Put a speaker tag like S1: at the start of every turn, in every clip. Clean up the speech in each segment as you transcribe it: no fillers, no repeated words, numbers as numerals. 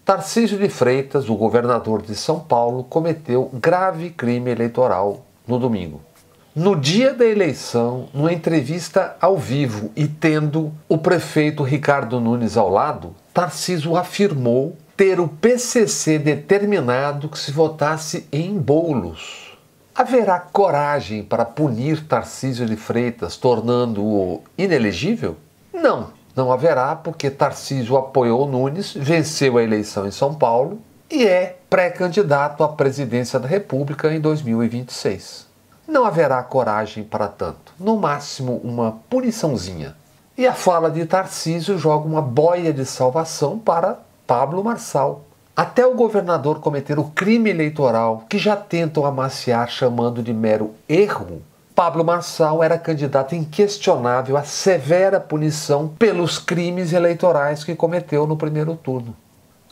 S1: Tarcísio de Freitas, o governador de São Paulo, cometeu grave crime eleitoral no domingo. No dia da eleição, numa entrevista ao vivo e tendo o prefeito Ricardo Nunes ao lado, Tarcísio afirmou ter o PCC determinado que se votasse em bolos. Haverá coragem para punir Tarcísio de Freitas, tornando-o inelegível? Não haverá, porque Tarcísio apoiou Nunes, venceu a eleição em São Paulo e é pré-candidato à presidência da República em 2026. Não haverá coragem para tanto, no máximo uma puniçãozinha. E a fala de Tarcísio joga uma boia de salvação para Pablo Marçal. Até o governador cometer o crime eleitoral que já tentam amaciar chamando de mero erro, Pablo Marçal era candidato inquestionável a severa punição pelos crimes eleitorais que cometeu no primeiro turno.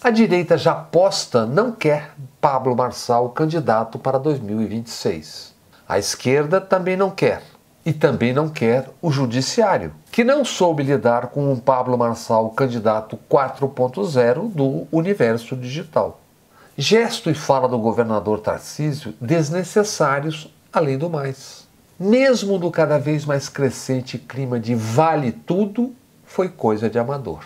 S1: A direita já posta não quer Pablo Marçal candidato para 2026. A esquerda também não quer. E também não quer o judiciário, que não soube lidar com um Pablo Marçal candidato 4.0 do universo digital. Gesto e fala do governador Tarcísio desnecessários, além do mais. Mesmo no cada vez mais crescente clima de vale tudo, foi coisa de amador.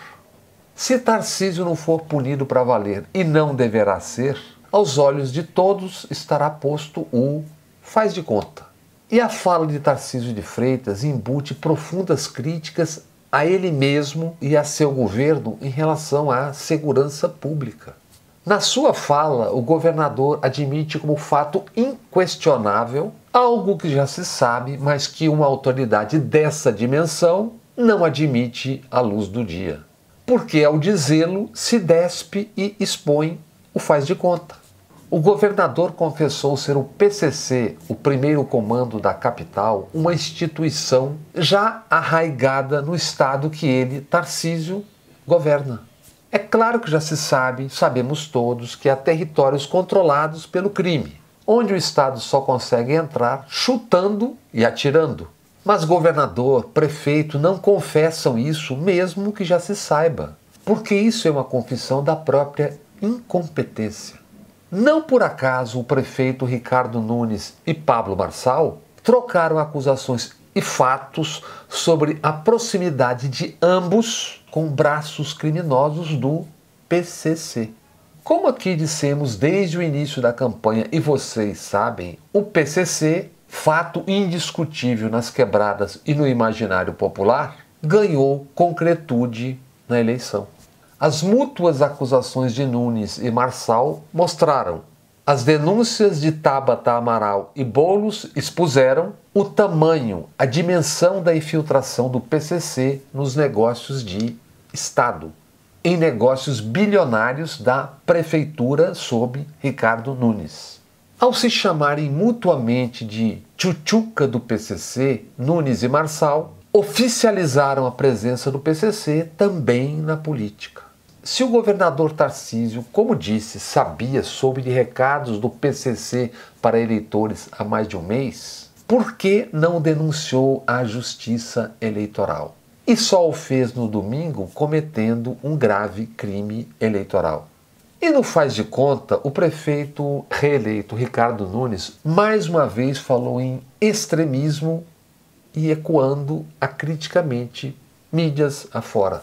S1: Se Tarcísio não for punido para valer, e não deverá ser, aos olhos de todos estará posto o faz de conta. E a fala de Tarcísio de Freitas embute profundas críticas a ele mesmo e a seu governo em relação à segurança pública. Na sua fala, o governador admite como fato inquestionável algo que já se sabe, mas que uma autoridade dessa dimensão não admite à luz do dia. Porque, ao dizê-lo, se despe e expõe o faz de conta. O governador confessou ser o PCC, o primeiro comando da capital, uma instituição já arraigada no estado que ele, Tarcísio, governa. É claro que já se sabe, sabemos todos, que há territórios controlados pelo crime, onde o Estado só consegue entrar chutando e atirando. Mas governador, prefeito não confessam isso mesmo que já se saiba, porque isso é uma confissão da própria incompetência. Não por acaso o prefeito Ricardo Nunes e Pablo Marçal trocaram acusações e fatos sobre a proximidade de ambos com braços criminosos do PCC. Como aqui dissemos desde o início da campanha e vocês sabem, o PCC, fato indiscutível nas quebradas e no imaginário popular, ganhou concretude na eleição. As mútuas acusações de Nunes e Marçal mostraram. As denúncias de Tabata Amaral e Boulos expuseram o tamanho, a dimensão da infiltração do PCC nos negócios de Estado, em negócios bilionários da prefeitura sob Ricardo Nunes. Ao se chamarem mutuamente de tchutchuca do PCC, Nunes e Marçal oficializaram a presença do PCC também na política. Se o governador Tarcísio, como disse, sabia sobre recados do PCC para eleitores há mais de um mês, por que não denunciou à Justiça Eleitoral? E só o fez no domingo cometendo um grave crime eleitoral. E no faz de conta, o prefeito reeleito Ricardo Nunes mais uma vez falou em extremismo e ecoando acriticamente mídias afora.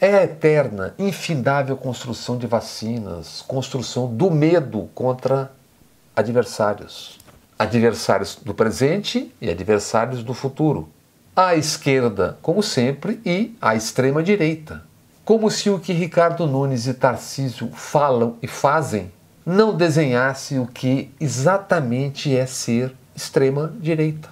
S1: É a eterna, infindável construção de vacinas, construção do medo contra adversários. Adversários do presente e adversários do futuro. À esquerda, como sempre, e à extrema-direita. Como se o que Ricardo Nunes e Tarcísio falam e fazem não desenhasse o que exatamente é ser extrema-direita.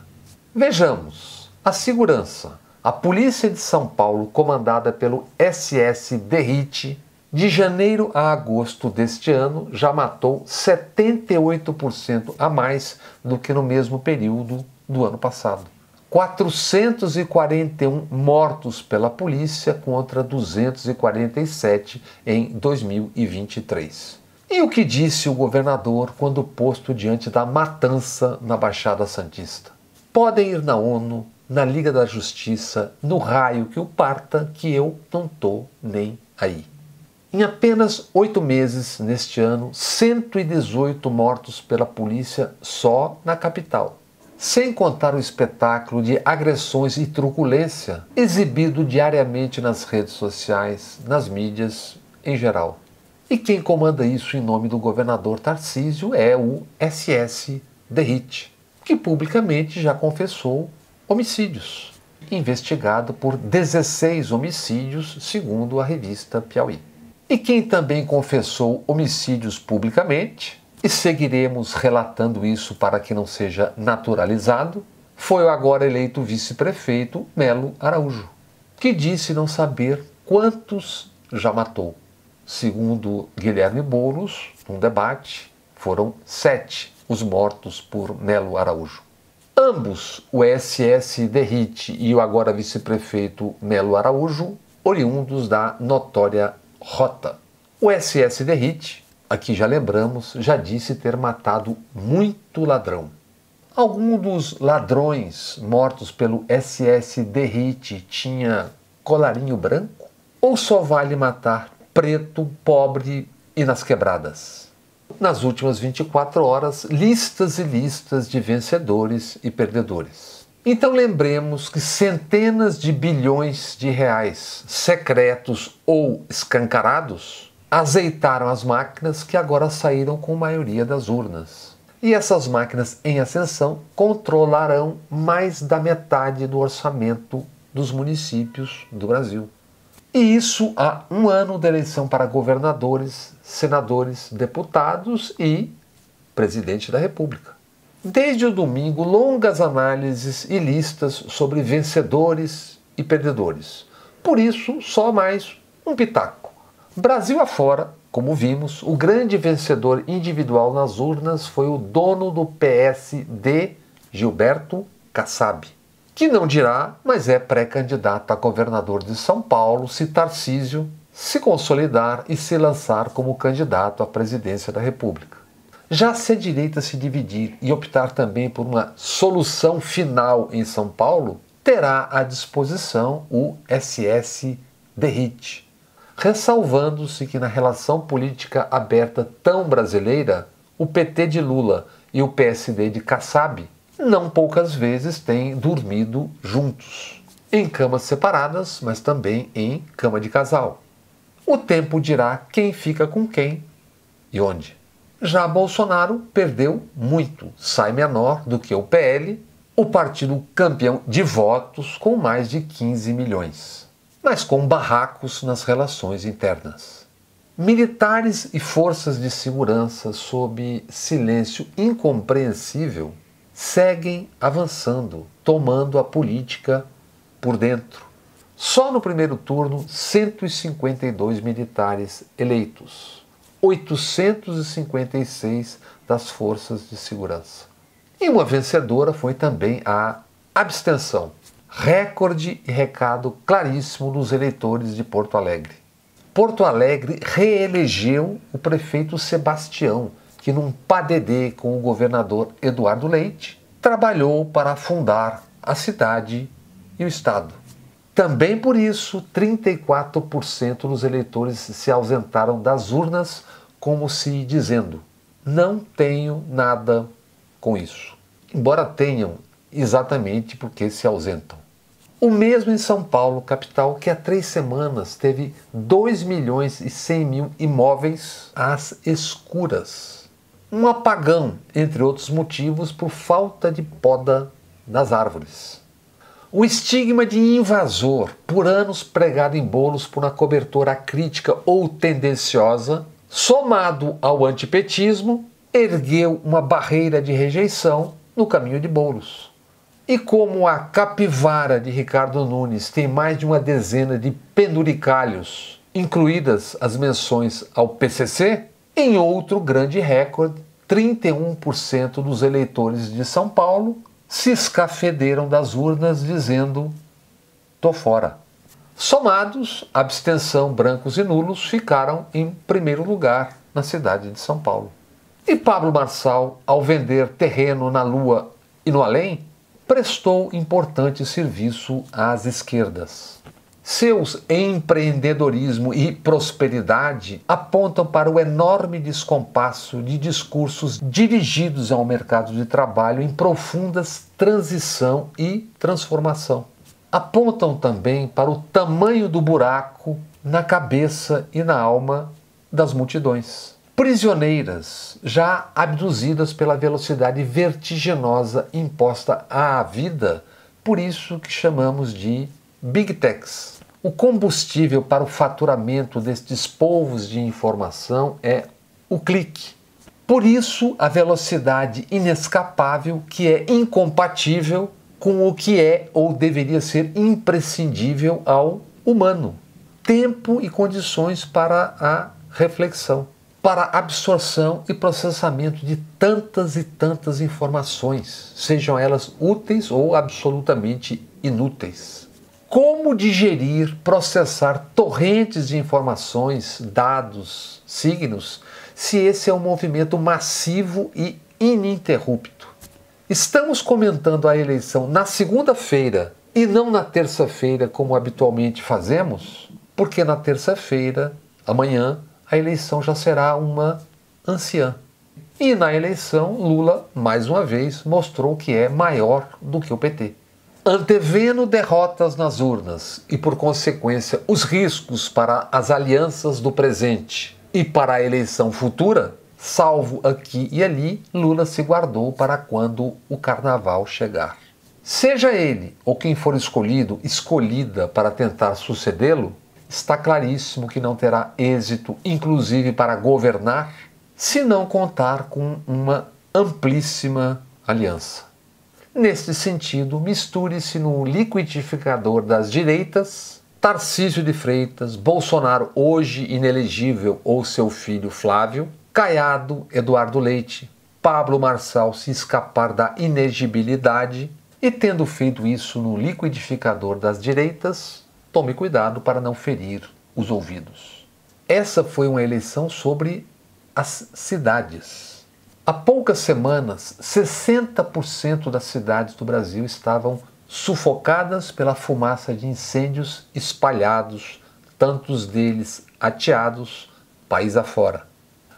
S1: Vejamos, a segurança. A polícia de São Paulo, comandada pelo SS Derrite, de janeiro a agosto deste ano, já matou 78% a mais do que no mesmo período do ano passado. 441 mortos pela polícia contra 247 em 2023. E o que disse o governador quando posto diante da matança na Baixada Santista? Podem ir na ONU, na Liga da Justiça, no raio que o parta, que eu não tô nem aí. Em apenas 8 meses neste ano, 118 mortos pela polícia só na capital. Sem contar o espetáculo de agressões e truculência exibido diariamente nas redes sociais, nas mídias em geral. E quem comanda isso em nome do governador Tarcísio é o SS Derrite, que publicamente já confessou homicídios, investigado por 16 homicídios, segundo a revista Piauí. E quem também confessou homicídios publicamente, e seguiremos relatando isso para que não seja naturalizado, foi o agora eleito vice-prefeito Melo Araújo, que disse não saber quantos já matou. Segundo Guilherme Boulos, num debate, foram 7 os mortos por Melo Araújo. Ambos, o SS Derrite e o agora vice-prefeito Melo Araújo, oriundos da notória Rota. O SS Derrite, aqui já lembramos, já disse ter matado muito ladrão. Algum dos ladrões mortos pelo SS Derrite tinha colarinho branco? Ou só vale matar preto, pobre e nas quebradas? Nas últimas 24 horas, listas e listas de vencedores e perdedores. Então lembremos que centenas de bilhões de reais, secretos ou escancarados, azeitaram as máquinas que agora saíram com a maioria das urnas. E essas máquinas em ascensão controlarão mais da metade do orçamento dos municípios do Brasil. E isso há um ano da eleição para governadores, senadores, deputados e presidente da República. Desde o domingo, longas análises e listas sobre vencedores e perdedores. Por isso, só mais um pitaco. Brasil afora, como vimos, o grande vencedor individual nas urnas foi o dono do PSD, Gilberto Kassab, que não dirá, mas é pré-candidato a governador de São Paulo se Tarcísio se consolidar e se lançar como candidato à presidência da República. Já se a direita se dividir e optar também por uma solução final em São Paulo, terá à disposição o SS Derrite, ressalvando-se que na relação política aberta tão brasileira, o PT de Lula e o PSD de Kassab não poucas vezes têm dormido juntos, em camas separadas, mas também em cama de casal. O tempo dirá quem fica com quem e onde. Já Bolsonaro perdeu muito, sai menor do que o PL, o partido campeão de votos com mais de 15 milhões, mas com barracos nas relações internas. Militares e forças de segurança sob silêncio incompreensível seguem avançando, tomando a política por dentro. Só no primeiro turno, 152 militares eleitos. 856 das forças de segurança. E uma vencedora foi também a abstenção. Recorde e recado claríssimo dos eleitores de Porto Alegre. Porto Alegre reelegeu o prefeito Sebastião, que num padedê com o governador Eduardo Leite, trabalhou para afundar a cidade e o estado. Também por isso, 34% dos eleitores se ausentaram das urnas, como se dizendo, não tenho nada com isso. Embora tenham, exatamente porque se ausentam. O mesmo em São Paulo, capital, que há 3 semanas teve 2.100.000 imóveis às escuras. Um apagão, entre outros motivos, por falta de poda das árvores. O estigma de invasor, por anos pregado em bolos por uma cobertura crítica ou tendenciosa, somado ao antipetismo, ergueu uma barreira de rejeição no caminho de Boulos. E como a capivara de Ricardo Nunes tem mais de uma dezena de penduricalhos, incluídas as menções ao PCC, em outro grande recorde, 31% dos eleitores de São Paulo se escafederam das urnas dizendo "tô fora". Somados, abstenção, brancos e nulos ficaram em primeiro lugar na cidade de São Paulo. E Pablo Marçal, ao vender terreno na Lua e no além, prestou importante serviço às esquerdas. Seus empreendedorismo e prosperidade apontam para o enorme descompasso de discursos dirigidos ao mercado de trabalho em profundas transição e transformação. Apontam também para o tamanho do buraco na cabeça e na alma das multidões. Prisioneiras, já abduzidas pela velocidade vertiginosa imposta à vida, por isso que chamamos de Big Techs. O combustível para o faturamento destes povos de informação é o clique. Por isso, a velocidade inescapável que é incompatível com o que é ou deveria ser imprescindível ao humano. Tempo e condições para a reflexão, para a absorção e processamento de tantas e tantas informações, sejam elas úteis ou absolutamente inúteis. Como digerir, processar torrentes de informações, dados, signos, se esse é um movimento massivo e ininterrupto? Estamos comentando a eleição na segunda-feira e não na terça-feira, como habitualmente fazemos, porque na terça-feira, amanhã, a eleição já será uma anciã. E na eleição, Lula, mais uma vez, mostrou que é maior do que o PT. Antevendo derrotas nas urnas e, por consequência, os riscos para as alianças do presente e para a eleição futura, salvo aqui e ali, Lula se guardou para quando o carnaval chegar. Seja ele ou quem for escolhido, escolhida para tentar sucedê-lo, está claríssimo que não terá êxito, inclusive para governar, se não contar com uma amplíssima aliança. Neste sentido, misture-se no liquidificador das direitas Tarcísio de Freitas, Bolsonaro hoje inelegível ou seu filho Flávio, Caiado, Eduardo Leite, Pablo Marçal se escapar da inegibilidade e, tendo feito isso no liquidificador das direitas, tome cuidado para não ferir os ouvidos. Essa foi uma eleição sobre as cidades. Há poucas semanas, 60% das cidades do Brasil estavam sufocadas pela fumaça de incêndios espalhados, tantos deles ateados, país afora.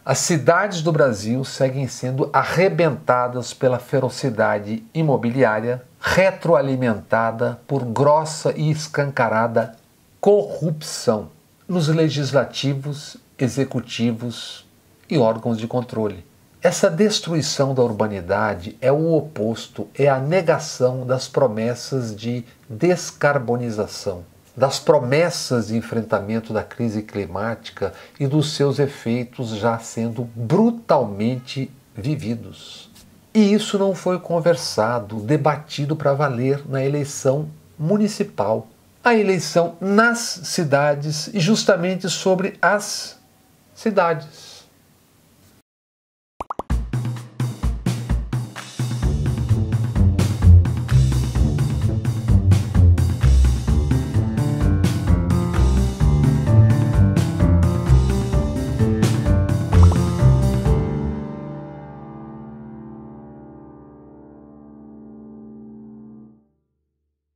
S1: As cidades do Brasil seguem sendo arrebentadas pela ferocidade imobiliária, retroalimentada por grossa e escancarada corrupção nos legislativos, executivos e órgãos de controle. Essa destruição da urbanidade é o oposto, é a negação das promessas de descarbonização, das promessas de enfrentamento da crise climática e dos seus efeitos já sendo brutalmente vividos. E isso não foi conversado, debatido para valer na eleição municipal. A eleição nas cidades e justamente sobre as cidades.